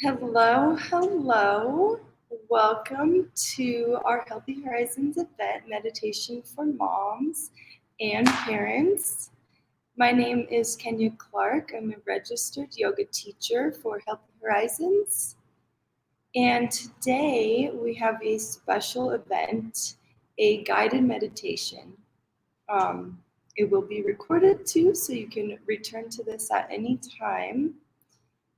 Hello, hello. Welcome to our Healthy Horizons event, Meditation for Moms and Parents. My name is Kenya Clark. I'm a registered yoga teacher for Healthy Horizons. And today we have a special event, a guided meditation. It will be recorded too, so you can return to this at any time.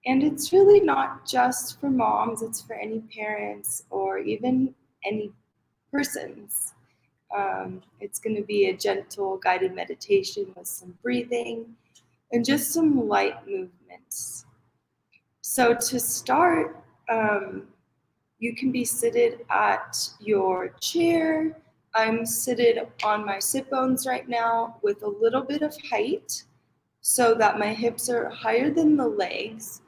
And it's really not just for moms, it's for any parents or even any persons. It's going to be a gentle guided meditation with some breathing and just some light movements. So to start, you can be seated at your chair. I'm seated on my sit bones right now with a little bit of height so that my hips are higher than the legs.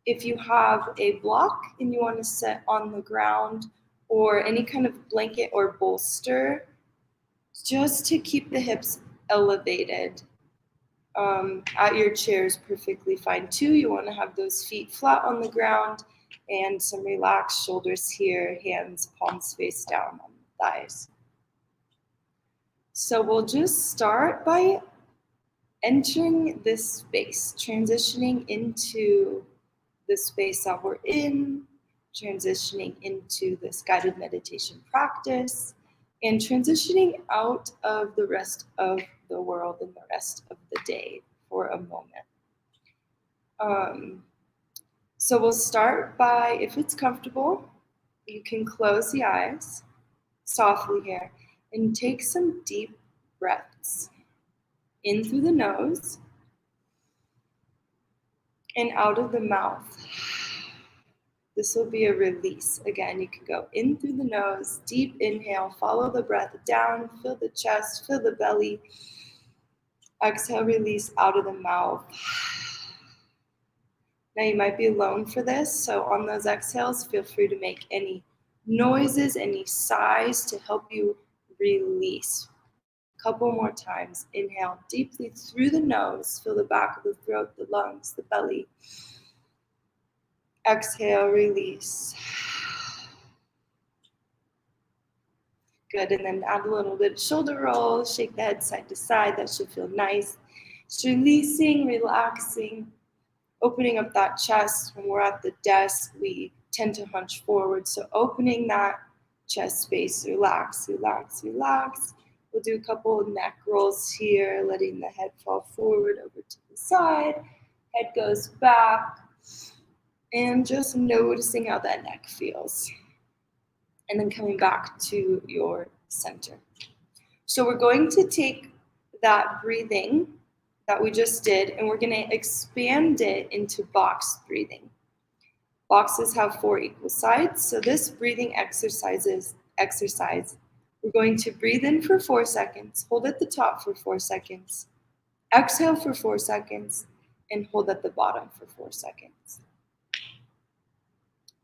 If you have a block and you want to sit on the ground or any kind of blanket or bolster, just to keep the hips elevated, at your chair is perfectly fine too. You want to have those feet flat on the ground and some relaxed shoulders here, hands, palms face down on the thighs. So we'll just start by entering this space, transitioning into the space that we're in, transitioning into this guided meditation practice, and transitioning out of the rest of the world and the rest of the day for a moment. So we'll start by, if it's comfortable, you can close the eyes softly here and take some deep breaths in through the nose and out of the mouth. This will be a release. Again, you can go in through the nose, deep inhale, follow the breath down, fill the chest, fill the belly. Exhale, release out of the mouth. Now you might be alone for this, so on those exhales, feel free to make any noises, any sighs to help you release. A couple more times. Inhale deeply through the nose, fill the back of the throat, the lungs, the belly. Exhale, release. Good, and then add a little bit of shoulder roll, shake the head side to side. That should feel nice. Just releasing, relaxing, opening up that chest. When we're at the desk, we tend to hunch forward. So opening that chest space, relax, relax, relax. We'll do a couple of neck rolls here, letting the head fall forward over to the side. Head goes back, and just noticing how that neck feels. And then coming back to your center. So we're going to take that breathing that we just did, and we're going to expand it into box breathing. Boxes have 4 equal sides, so this breathing exercise, we're going to breathe in for 4 seconds, hold at the top for 4 seconds, exhale for 4 seconds, and hold at the bottom for 4 seconds.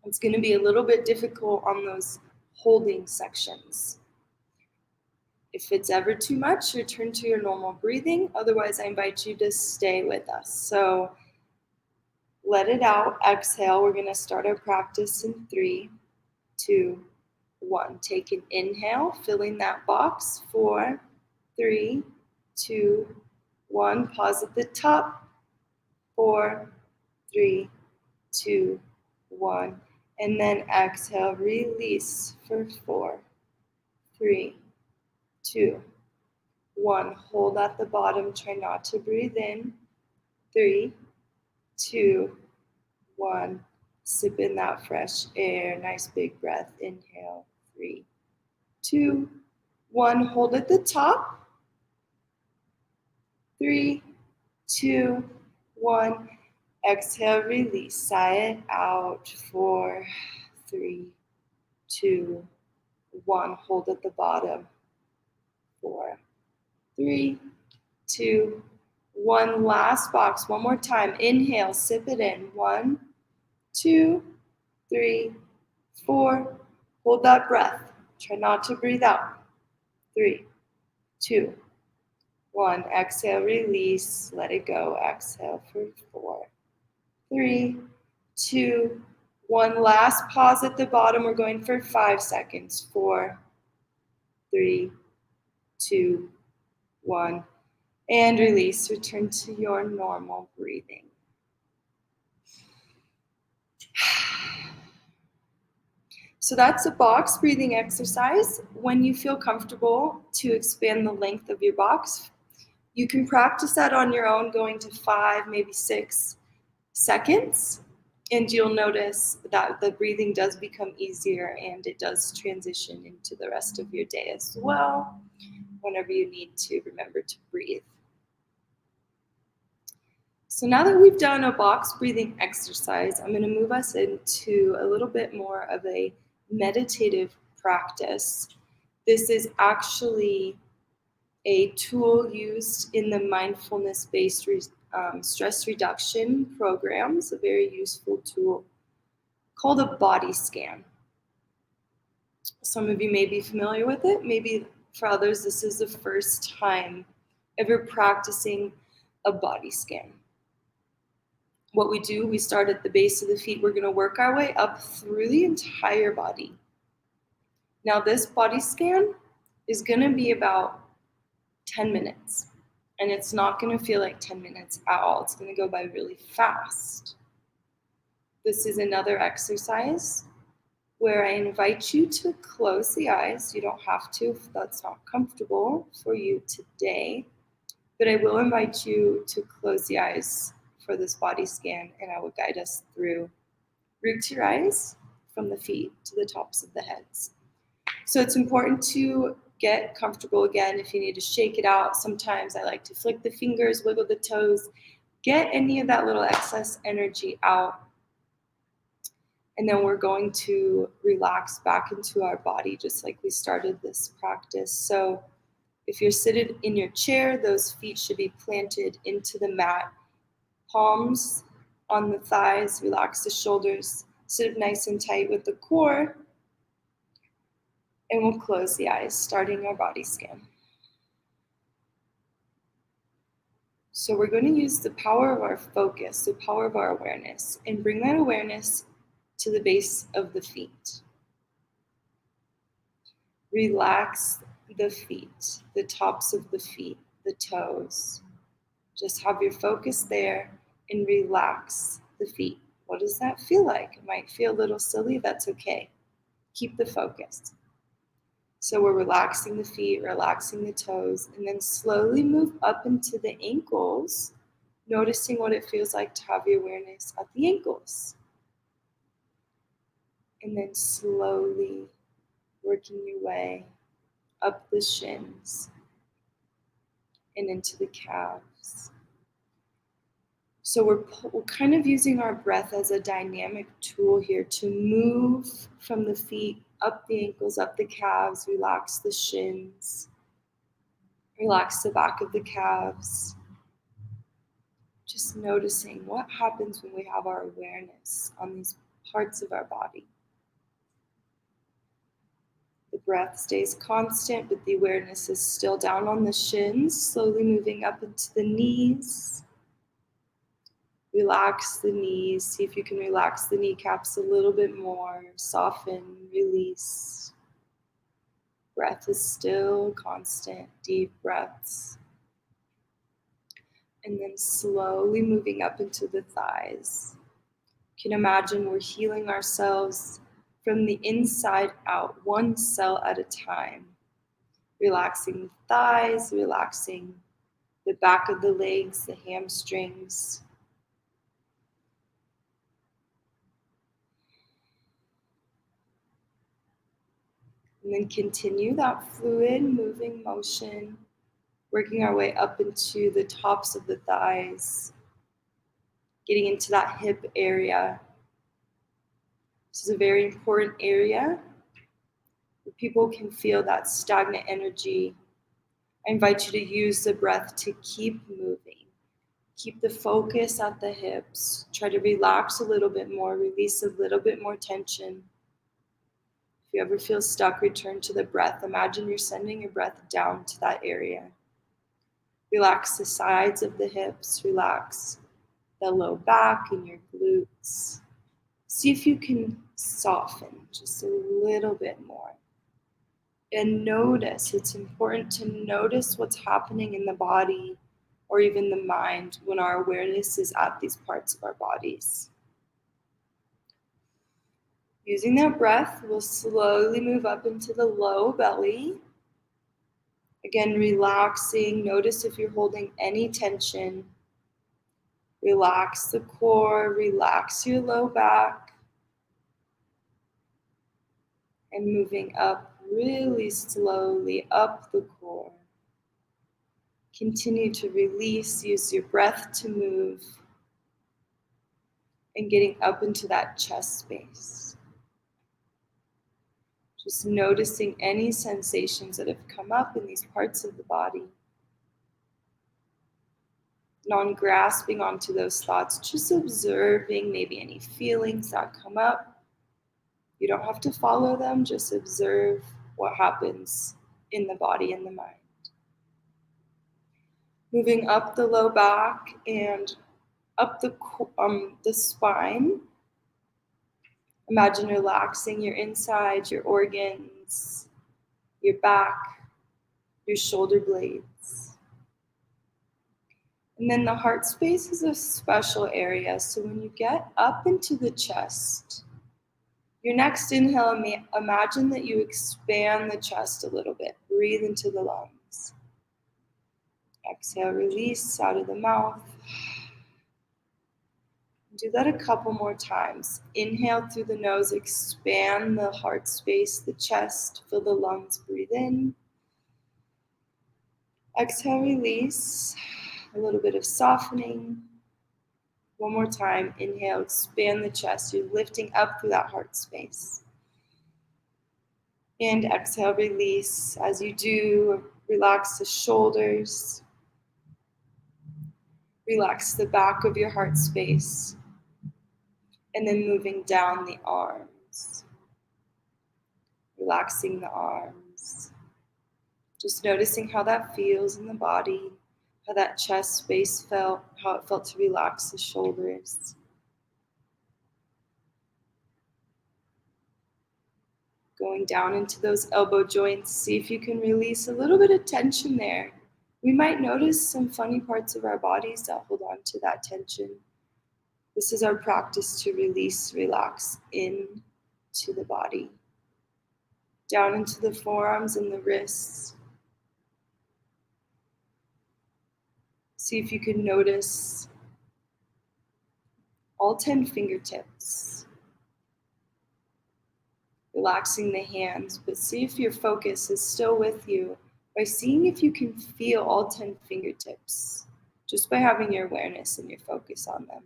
It's going to be a little bit difficult on those holding sections. If it's ever too much, return to your normal breathing. Otherwise, I invite you to stay with us. So let it out. Exhale. We're going to start our practice in 3, 2, 1. Take an inhale, filling that box. 4, 3, 2, 1. Pause at the top. 4, 3, 2, 1. And then exhale, release for 4, 3, 2, 1. Hold at the bottom. Try not to breathe in. 3, 2, 1. Sip in that fresh air. Nice big breath. Inhale. 3, 2, 1. Hold at the top. 3, 2, 1. Exhale, release. Sigh it out. 4, 3, 2, 1. Hold at the bottom. 4, 3, 2, 1. Last box. One more time. Inhale, sip it in. 1, 2, 3, 4. Hold that breath. Try not to breathe out. 3, 2, 1. Exhale, release. Let it go. Exhale for 4, 3, 2, One last pause at the bottom. We're going for 5 seconds. 4, 3, 2, 1. And release. Return to your normal breathing. So that's a box breathing exercise. When you feel comfortable to expand the length of your box, you can practice that on your own, going to 5, maybe 6 seconds. And you'll notice that the breathing does become easier and it does transition into the rest of your day as well, whenever you need to remember to breathe. So now that we've done a box breathing exercise, I'm going to move us into a little bit more of a meditative practice. This is actually a tool used in the mindfulness-based stress reduction programs, a very useful tool called a body scan. Some of you may be familiar with it. Maybe for others, this is the first time ever practicing a body scan. What we do, we start at the base of the feet. We're going to work our way up through the entire body. Now, this body scan is going to be about 10 minutes. And it's not going to feel like 10 minutes at all. It's going to go by really fast. This is another exercise where I invite you to close the eyes. You don't have to if that's not comfortable for you today. But I will invite you to close the eyes for this body scan, and I will guide us through root to your eyes from the feet to the tops of the heads. So it's important to get comfortable again. If you need to shake it out, sometimes I like to flick the fingers, wiggle the toes, get any of that little excess energy out. And then we're going to relax back into our body just like we started this practice. So if you're seated in your chair, those feet should be planted into the mat. Palms on the thighs, relax the shoulders, sit up nice and tight with the core. And we'll close the eyes, starting our body scan. So we're going to use the power of our focus, the power of our awareness, and bring that awareness to the base of the feet. Relax the feet, the tops of the feet, the toes. Just have your focus there and relax the feet. What does that feel like? It might feel a little silly. That's okay. Keep the focus. So we're relaxing the feet, relaxing the toes, and then slowly move up into the ankles, noticing what it feels like to have your awareness at the ankles. And then slowly working your way up the shins and into the calves. So we're kind of using our breath as a dynamic tool here to move from the feet up the ankles, up the calves, relax the shins, relax the back of the calves. Just noticing what happens when we have our awareness on these parts of our body. The breath stays constant, but the awareness is still down on the shins, slowly moving up into the knees. Relax the knees. See if you can relax the kneecaps a little bit more. Soften, release. Breath is still constant, deep breaths. And then slowly moving up into the thighs. You can imagine we're healing ourselves from the inside out, one cell at a time. Relaxing the thighs, relaxing the back of the legs, the hamstrings. And then continue that fluid moving motion, working our way up into the tops of the thighs, getting into that hip area. This is a very important area where people can feel that stagnant energy. I invite you to use the breath to keep moving. Keep the focus at the hips. Try to relax a little bit more, release a little bit more tension. If you ever feel stuck, return to the breath. Imagine you're sending your breath down to that area. Relax the sides of the hips. Relax the low back and your glutes. See if you can soften just a little bit more. And notice, it's important to notice what's happening in the body or even the mind when our awareness is at these parts of our bodies. Using that breath, we'll slowly move up into the low belly. Again, relaxing. Notice if you're holding any tension. Relax the core, relax your low back. And moving up really slowly up the core. Continue to release, use your breath to move. And getting up into that chest space. Just noticing any sensations that have come up in these parts of the body. Non-grasping onto those thoughts, just observing maybe any feelings that come up. You don't have to follow them, just observe what happens in the body and the mind. Moving up the low back and up the spine. Imagine relaxing your insides, your organs, your back, your shoulder blades. And then the heart space is a special area. So when you get up into the chest, your next inhale, imagine that you expand the chest a little bit. Breathe into the lungs. Exhale, release out of the mouth. Do that a couple more times. Inhale through the nose, expand the heart space, the chest, fill the lungs, breathe in. Exhale, release. A little bit of softening. One more time. Inhale, expand the chest. You're lifting up through that heart space. And exhale, release. As you do, relax the shoulders. Relax the back of your heart space. And then moving down the arms. Relaxing the arms. Just noticing how that feels in the body, how that chest space felt, how it felt to relax the shoulders. Going down into those elbow joints, see if you can release a little bit of tension there. We might notice some funny parts of our bodies that hold on to that tension. This is our practice to release, relax into the body. Down into the forearms and the wrists. See if you can notice all 10 fingertips. Relaxing the hands, but see if your focus is still with you by seeing if you can feel all 10 fingertips, just by having your awareness and your focus on them.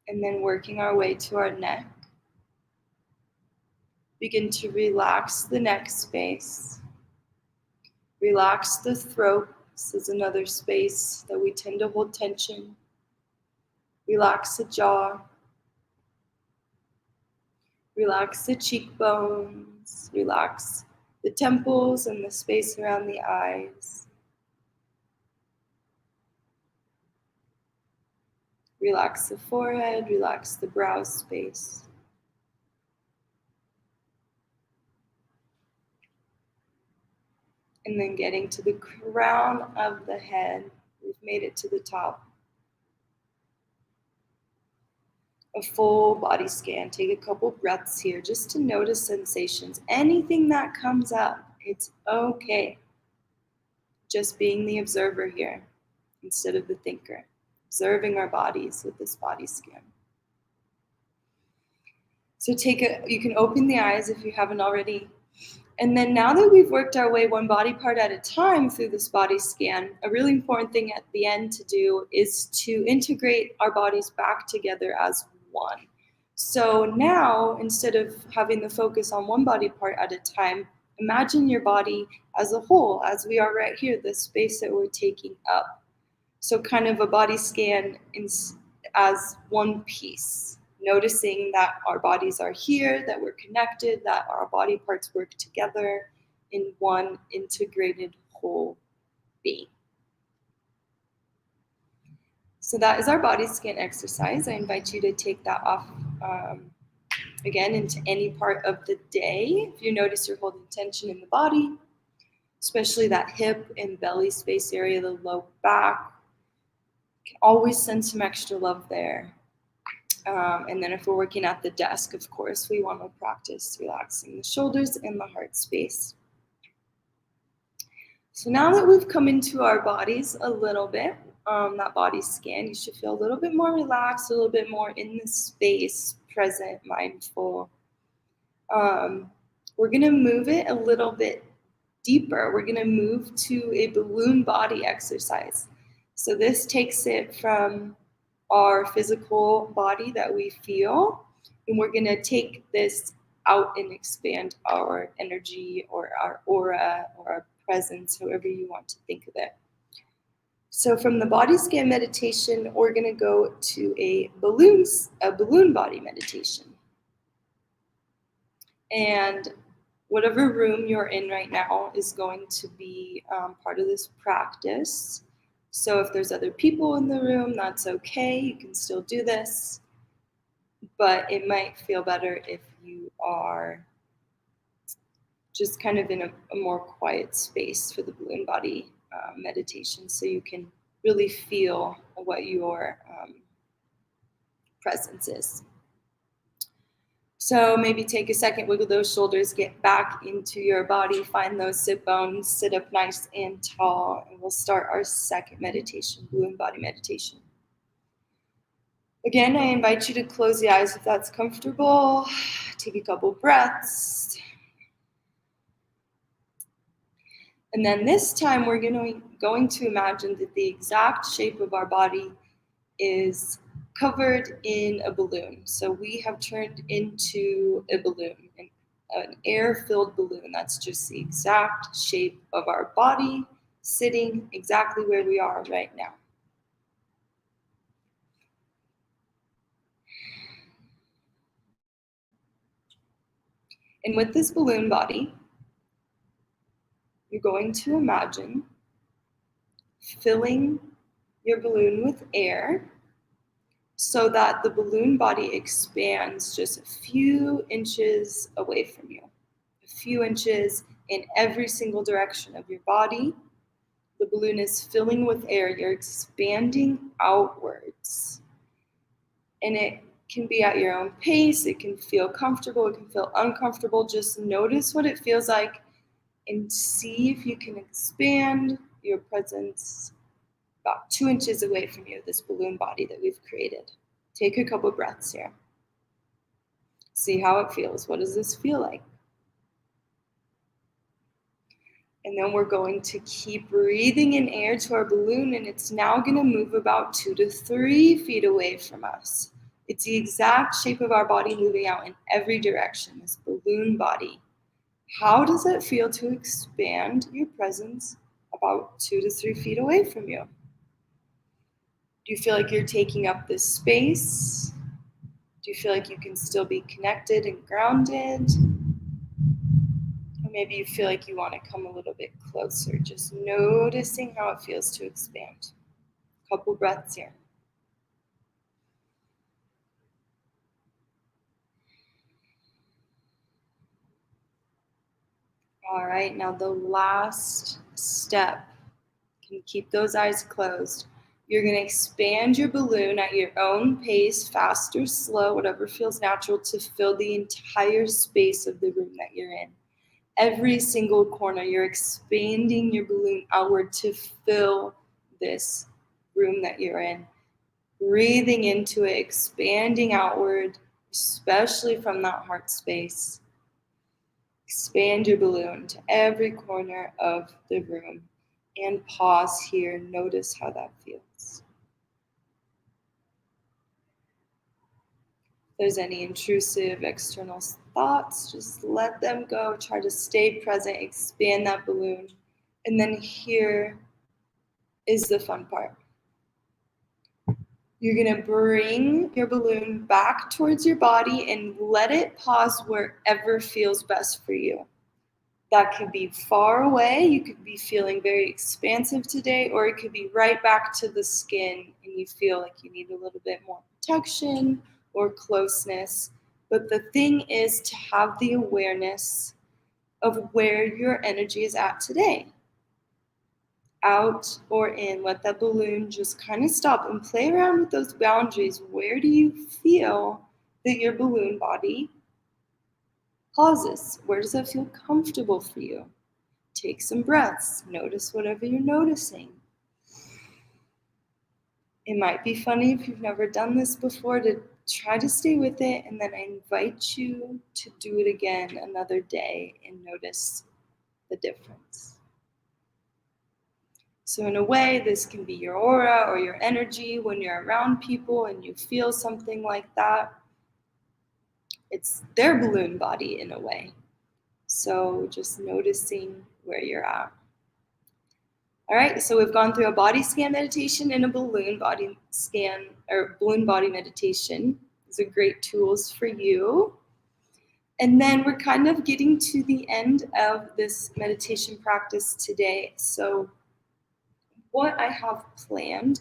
And then working our way to our neck. Begin to relax the neck space. Relax the throat. This is another space that we tend to hold tension. Relax the jaw. Relax the cheekbones. Relax the temples and the space around the eyes. Relax the forehead. Relax the brow space. And then getting to the crown of the head. We've made it to the top. A full body scan. Take a couple breaths here just to notice sensations. Anything that comes up, it's okay. Just being the observer here instead of the thinker. Observing our bodies with this body scan. So you can open the eyes if you haven't already. And then now that we've worked our way one body part at a time through this body scan, a really important thing at the end to do is to integrate our bodies back together as one. So now, instead of having the focus on one body part at a time, imagine your body as a whole, as we are right here, the space that we're taking up. So kind of a body scan as one piece. Noticing that our bodies are here, that we're connected, that our body parts work together in one integrated whole be. So that is our body scan exercise. I invite you to take that off again into any part of the day. If you notice you're holding tension in the body, especially that hip and belly space area, the low back, you can always send some extra love there. And then if we're working at the desk, of course, we want to practice relaxing the shoulders and the heart space. So now that we've come into our bodies a little bit, that body scan, you should feel a little bit more relaxed, a little bit more in the space, present, mindful. We're going to move it a little bit deeper. We're going to move to a balloon body exercise. So this takes it from our physical body that we feel, and we're going to take this out and expand our energy or our aura or our presence, however you want to think of it. So from the body scan meditation, we're going to go to a balloon body meditation. And whatever room you're in right now is going to be part of this practice. So if there's other people in the room, that's okay. You can still do this. But it might feel better if you are just kind of in a more quiet space for the balloon body meditation, so you can really feel what your presence is. So maybe take a second, wiggle those shoulders, get back into your body, find those sit bones, sit up nice and tall, and we'll start our second meditation, balloon body meditation. Again, I invite you to close the eyes if that's comfortable. Take a couple breaths. And then this time we're going to imagine that the exact shape of our body is covered in a balloon. So we have turned into a balloon, an air-filled balloon. That's just the exact shape of our body, sitting exactly where we are right now. And with this balloon body, you're going to imagine filling your balloon with air so that the balloon body expands just a few inches away from you, a few inches in every single direction of your body. The balloon is filling with air. You're expanding outwards. And it can be at your own pace. It can feel comfortable. It can feel uncomfortable. Just notice what it feels like and see if you can expand your presence about 2 inches away from you, this balloon body that we've created. Take a couple breaths here. See how it feels. What does this feel like? And then we're going to keep breathing in air to our balloon, and it's now going to move about 2 to 3 feet away from us. It's the exact shape of our body moving out in every direction, this balloon body. How does it feel to expand your presence about 2 to 3 feet away from you? Do you feel like you're taking up this space? Do you feel like you can still be connected and grounded? Or maybe you feel like you want to come a little bit closer, just noticing how it feels to expand. Couple breaths here. All right, now the last step. You can keep those eyes closed. You're going to expand your balloon at your own pace, fast or slow, whatever feels natural, to fill the entire space of the room that you're in. Every single corner, you're expanding your balloon outward to fill this room that you're in. Breathing into it, expanding outward, especially from that heart space. Expand your balloon to every corner of the room. And pause here. Notice how that feels. If there's any intrusive external thoughts, just let them go. Try to stay present, expand that balloon. And then here is the fun part. You're going to bring your balloon back towards your body and let it pause wherever feels best for you. That could be far away. You could be feeling very expansive today, or it could be right back to the skin and you feel like you need a little bit more protection or closeness. But the thing is to have the awareness of where your energy is at today. Out or in, let that balloon just kind of stop and play around with those boundaries. Where do you feel that your balloon body pauses? Where does that feel comfortable for you? Take some breaths. Notice whatever you're noticing. It might be funny if you've never done this before to try to stay with it, and then I invite you to do it again another day and notice the difference. So in a way, this can be your aura or your energy when you're around people and you feel something like that. It's their balloon body in a way. So just noticing where you're at. All right, so we've gone through a body scan meditation and a balloon body scan or balloon body meditation. These are great tools for you. And then we're kind of getting to the end of this meditation practice today. So what I have planned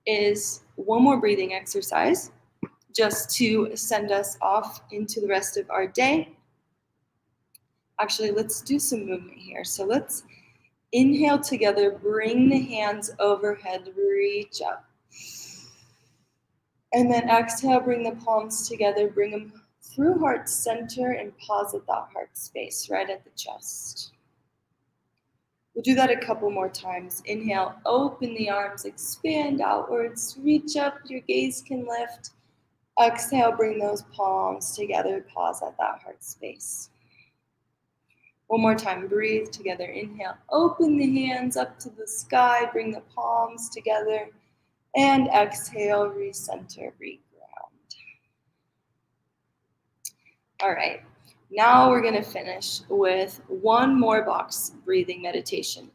is one more breathing exercise just to send us off into the rest of our day. Actually, let's do some movement here. So let's inhale together, bring the hands overhead, reach up. And then exhale, bring the palms together, bring them through heart center and pause at that heart space, right at the chest. We'll do that a couple more times. Inhale, open the arms, expand outwards, reach up, your gaze can lift. Exhale, bring those palms together, pause at that heart space. One more time, breathe together. Inhale, open the hands up to the sky, bring the palms together, and exhale, recenter, reground. All right, now we're gonna finish with one more box breathing meditation.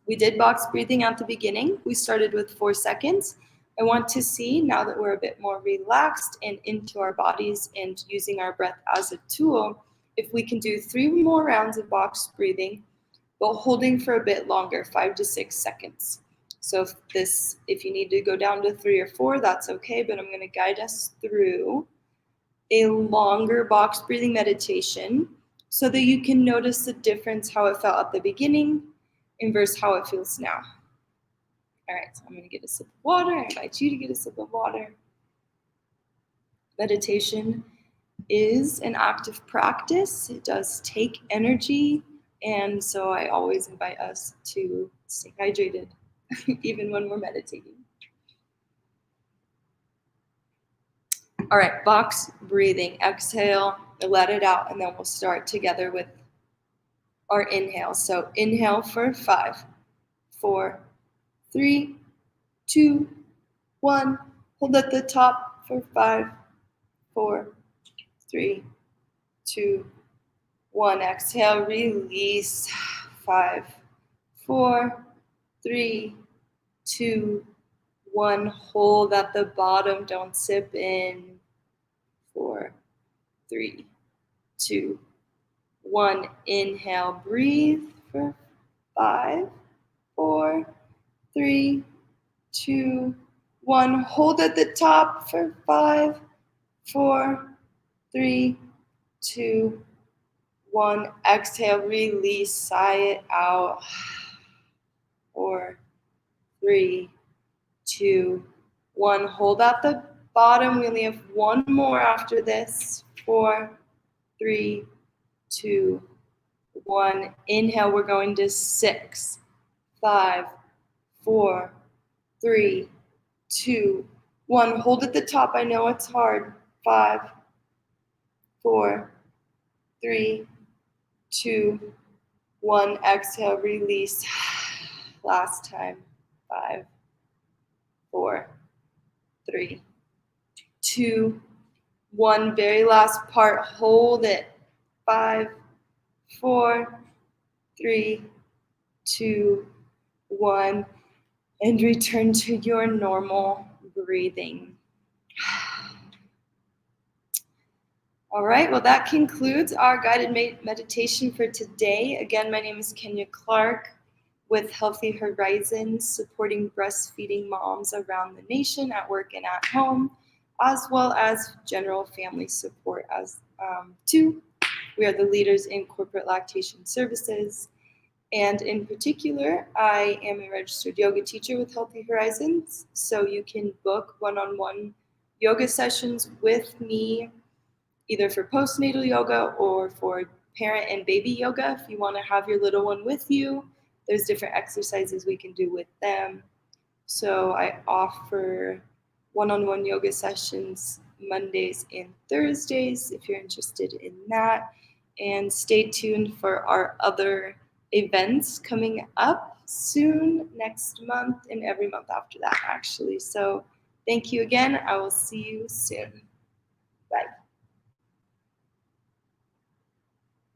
We did box breathing at the beginning. We started with 4 seconds. I want to see, now that we're a bit more relaxed and into our bodies and using our breath as a tool, if we can do 3 more rounds of box breathing, but holding for a bit longer, 5 to 6 seconds. So if you need to go down to 3 or 4, that's okay, but I'm gonna guide us through a longer box breathing meditation so that you can notice the difference, how it felt at the beginning and versus how it feels now. All right, so I'm gonna get a sip of water. I invite you to get a sip of water. Meditation is an active practice. It does take energy, and so I always invite us to stay hydrated, even when we're meditating. All right, box breathing. Exhale, let it out, and then we'll start together with our inhale. So inhale for 5, 4, 3, 2, 1. Hold at the top for 5, 4, 3, 2, 1. Exhale, release. 5, 4, 3, 2, 1. Hold at the bottom. Don't sip in. 4, 3, 2, 1. Inhale, breathe for 5, 4, 3, 2, 1. Hold at the top for 5, 4, 3, 2, 1. Exhale, release, sigh it out. 4, 3, 2, 1. Hold at the bottom. We only have one more after this. 4, 3, 2, 1. Inhale, we're going to 6, 5, 4, 3, 2, 1. Hold at the top. I know it's hard. 5, 4, 3, 2, 1. Exhale, release. Last time. 5, 4, 3, 2, 1. Very last part. Hold it. 5, 4, 3, 2, 1. And return to your normal breathing. All right, well, that concludes our guided meditation for today. Again, my name is Kenya Clark with Healthy Horizons, supporting breastfeeding moms around the nation at work and at home, as well as general family support as too. We are the leaders in corporate lactation services. And in particular, I am a registered yoga teacher with Healthy Horizons. So you can book one-on-one yoga sessions with me, either for postnatal yoga or for parent and baby yoga. If you want to have your little one with you, there's different exercises we can do with them. So I offer one-on-one yoga sessions Mondays and Thursdays if you're interested in that. And stay tuned for our other events coming up soon, next month, and every month after that, actually. So thank you again. I will see you soon. Bye.